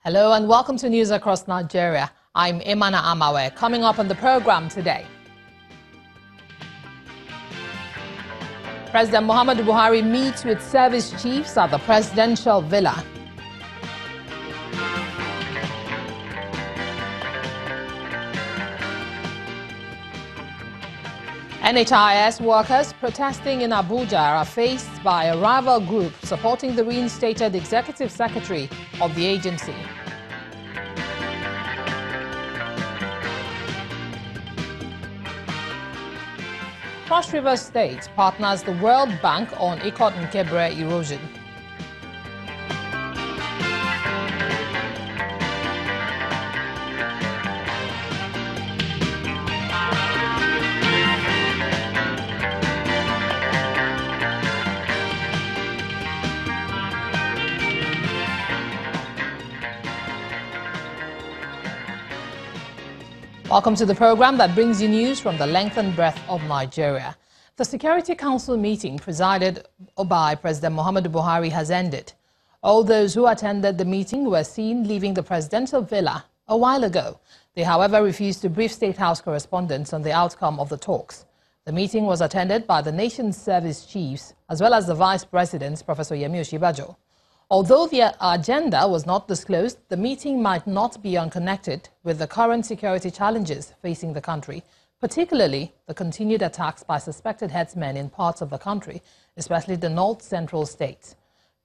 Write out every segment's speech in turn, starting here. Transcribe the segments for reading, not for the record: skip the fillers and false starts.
Hello and welcome to News Across Nigeria. I'm Imana Amawe. Coming up on the program today, President Muhammadu Buhari meets with service chiefs at the presidential villa. NHIS workers protesting in Abuja are faced by a rival group supporting the reinstated executive secretary of the agency. Cross River State partners the World Bank on Ikot Nkebre erosion. Welcome to the program that brings you news from the length and breadth of Nigeria. The Security Council meeting presided by President Muhammadu Buhari has ended. All those who attended the meeting were seen leaving the presidential villa a while ago. They, however, refused to brief State House correspondents on the outcome of the talks. The meeting was attended by the nation's service chiefs as well as the Vice President, Professor Yemi Osinbajo. Although the agenda was not disclosed, the meeting might not be unconnected with the current security challenges facing the country, particularly the continued attacks by suspected herdsmen in parts of the country, especially the north-central states.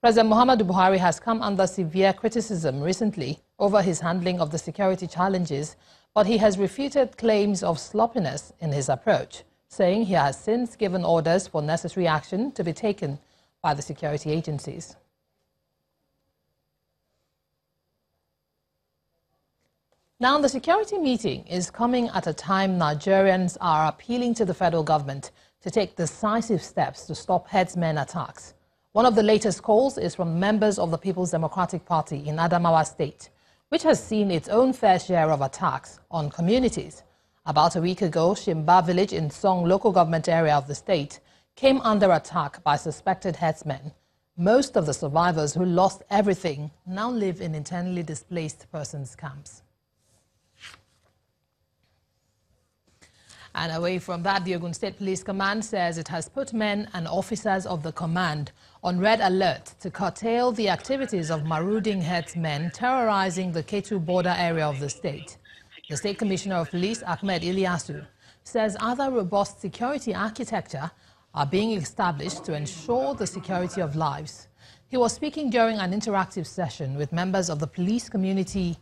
President Muhammadu Buhari has come under severe criticism recently over his handling of the security challenges, but he has refuted claims of sloppiness in his approach, saying he has since given orders for necessary action to be taken by the security agencies. Now, the security meeting is coming at a time Nigerians are appealing to the federal government to take decisive steps to stop herdsmen attacks. One of the latest calls is from members of the People's Democratic Party in Adamawa State, which has seen its own fair share of attacks on communities. About a week ago, Shimba village in Song local government area of the state came under attack by suspected herdsmen. Most of the survivors who lost everything now live in internally displaced persons camps. And away from that, the Ogun State Police Command says it has put men and officers of the command on red alert to curtail the activities of marauding herdsmen terrorizing the Ketu border area of the state. The State Commissioner of Police, Ahmed Ilyasu, says other robust security architecture are being established to ensure the security of lives. He was speaking during an interactive session with members of the Police Community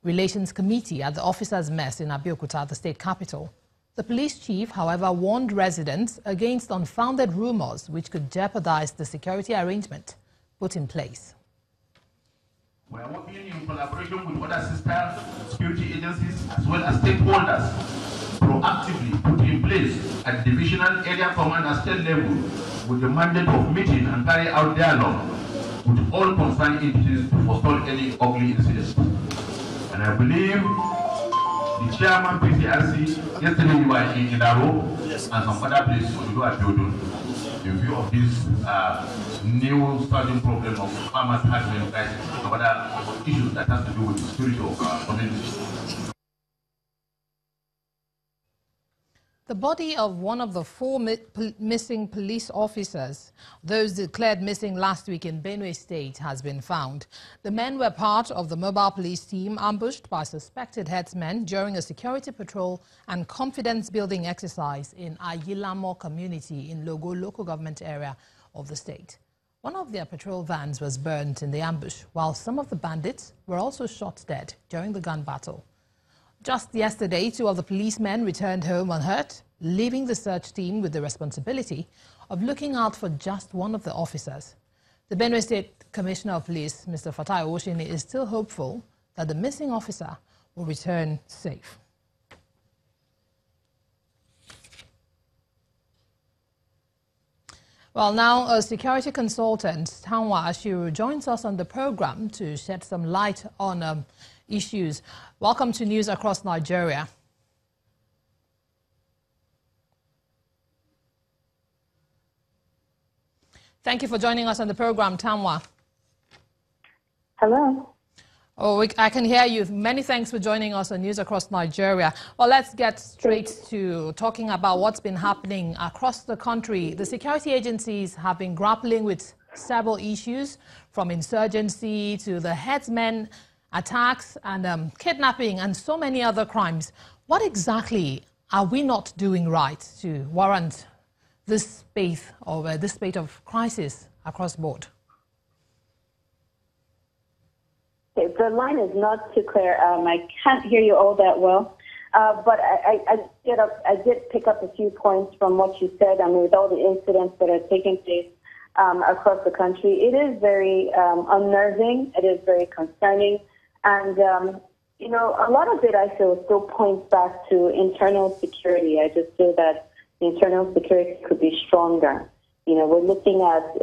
Relations Committee at the Officers' Mess in Abeokuta, the state capital. The police chief, however, warned residents against unfounded rumors which could jeopardize the security arrangement put in place. We are working in collaboration with other sister security agencies as well as stakeholders proactively put in place at divisional area command at state level with the mandate of meeting and carry out dialogue with all concerned entities to forestall any ugly incidents. And I believe the chairman PCRC, yesterday you were in Idaro, yes, and some other places you go at Ogun, in view of this new starting problem of farmers herdsmen crisis and other issues that have to do with the security of our communities. The body of one of the four missing police officers, those declared missing last week in Benue State, has been found. The men were part of the mobile police team ambushed by suspected herdsmen during a security patrol and confidence-building exercise in Ayilamo community in Logo local government area of the state. One of their patrol vans was burnt in the ambush, while some of the bandits were also shot dead during the gun battle. Just yesterday, two of the policemen returned home unhurt, leaving the search team with the responsibility of looking out for just one of the officers. The Benue State Commissioner of Police, Mr. Fatai Oshini, is still hopeful that the missing officer will return safe. Well, now a security consultant, Tanwa Ashiru, joins us on the program to shed some light on issues. Welcome to News Across Nigeria. Thank you for joining us on the program, Tanwa. Hello. Oh, I can hear you. Many thanks for joining us on News Across Nigeria. Well, let's get straight to talking about what's been happening across the country. The security agencies have been grappling with several issues, from insurgency to the herdsmen attacks and kidnapping and so many other crimes. What exactly are we not doing right to warrant this spate of crisis across board? The line is not too clear. I can't hear you all that well. But I did pick up a few points from what you said. I mean, with all the incidents that are taking place across the country, it is very unnerving. It is very concerning. And, a lot of it, I feel, still points back to internal security. I just feel that the internal security could be stronger. We're looking at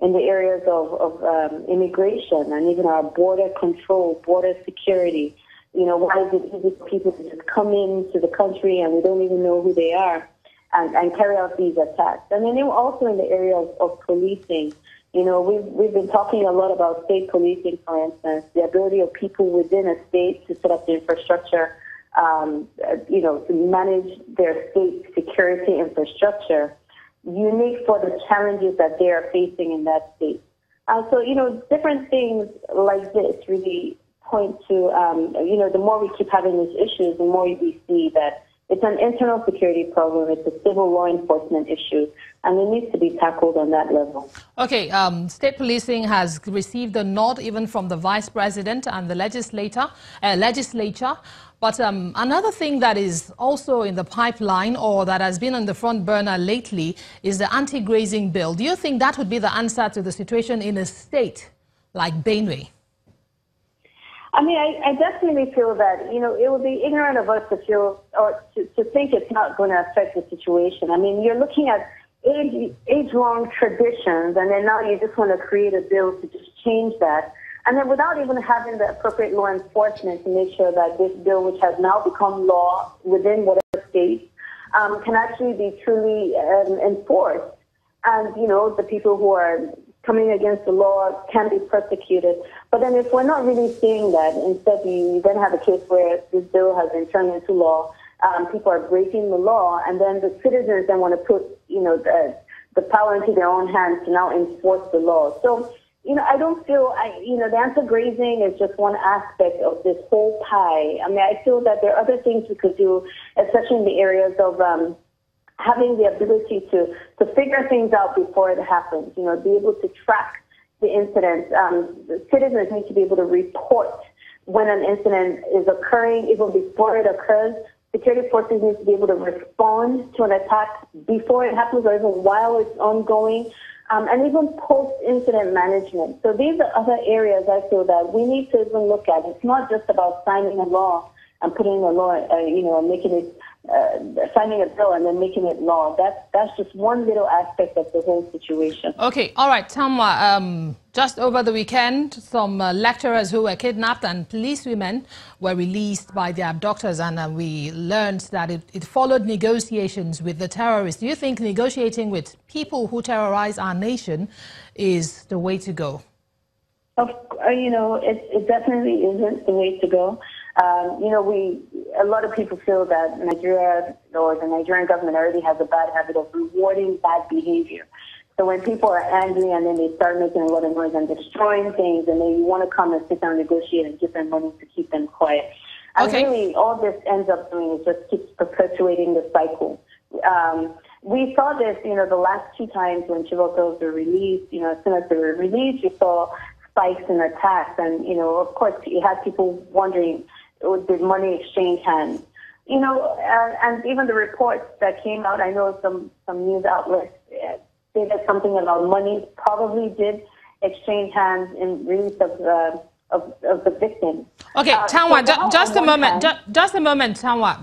in the areas of immigration and even our border control, border security. Why is it easy for people to just come into the country and we don't even know who they are and carry out these attacks? And then also in the area of policing. We've been talking a lot about state policing, for instance, the ability of people within a state to set up the infrastructure, to manage their state security infrastructure, unique for the challenges that they are facing in that state. So, different things like this really point to, the more we keep having these issues, the more we see that it's an internal security problem, it's a civil law enforcement issue, and it needs to be tackled on that level. Okay, state policing has received a nod even from the vice president and the legislature. But another thing that is also in the pipeline or that has been on the front burner lately is the anti-grazing bill. Do you think that would be the answer to the situation in a state like Benue? I mean, I definitely feel that, it would be ignorant of us to feel or to think it's not going to affect the situation. I mean, you're looking at age-long traditions, and then now you just want to create a bill to just change that. And then without even having the appropriate law enforcement to make sure that this bill, which has now become law within whatever state, can actually be truly enforced. And, the people who are coming against the law can be persecuted. But then if we're not really seeing that, instead you then have a case where this bill has been turned into law, people are breaking the law, and then the citizens then want to put, the power into their own hands to now enforce the law. So, I don't feel, the anti-grazing is just one aspect of this whole pie. I mean, I feel that there are other things we could do, especially in the areas of having the ability to figure things out before it happens, be able to track the incidents. The citizens need to be able to report when an incident is occurring, even before it occurs. Security forces need to be able to respond to an attack before it happens or even while it's ongoing. And even post-incident management. So these are other areas I feel that we need to even look at. It's not just about signing a law and putting a law, making it, signing a bill and then making it law. That's just one little aspect of the whole situation. Okay, all right, Tamwa, just over the weekend, some lecturers who were kidnapped and policewomen were released by their abductors, and we learned that it followed negotiations with the terrorists. Do you think negotiating with people who terrorize our nation is the way to go? It definitely isn't the way to go. A lot of people feel that Nigeria or the Nigerian government already has a bad habit of rewarding bad behavior. So when people are angry and then they start making a lot of noise and destroying things, and then you want to come and sit down and negotiate and give them money to keep them quiet. And really, all this ends up doing is just keeps perpetuating the cycle. We saw this, the last two times when Chivotos were released, as soon as they were released, you saw spikes in attacks. And, of course, you had people wondering, did money exchange hands? And even the reports that came out, I know some news outlets say that something about money probably did exchange hands in release of the victims. Okay, Tanwa, just a moment, Tanwa.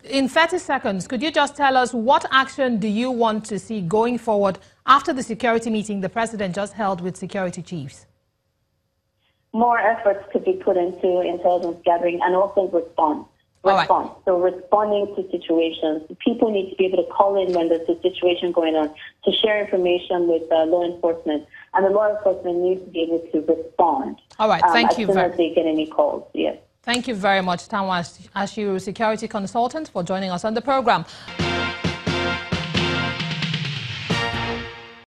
In 30 seconds, could you just tell us what action do you want to see going forward after the security meeting the president just held with security chiefs? More efforts could be put into intelligence gathering and also response. Right. So responding to situations. People need to be able to call in when there's a situation going on to share information with law enforcement. And the law enforcement needs to be able to respond. All right, thank you. As soon as they get any calls, yes. Thank you very much, Tanwa Ashiru, security consultant, for joining us on the program.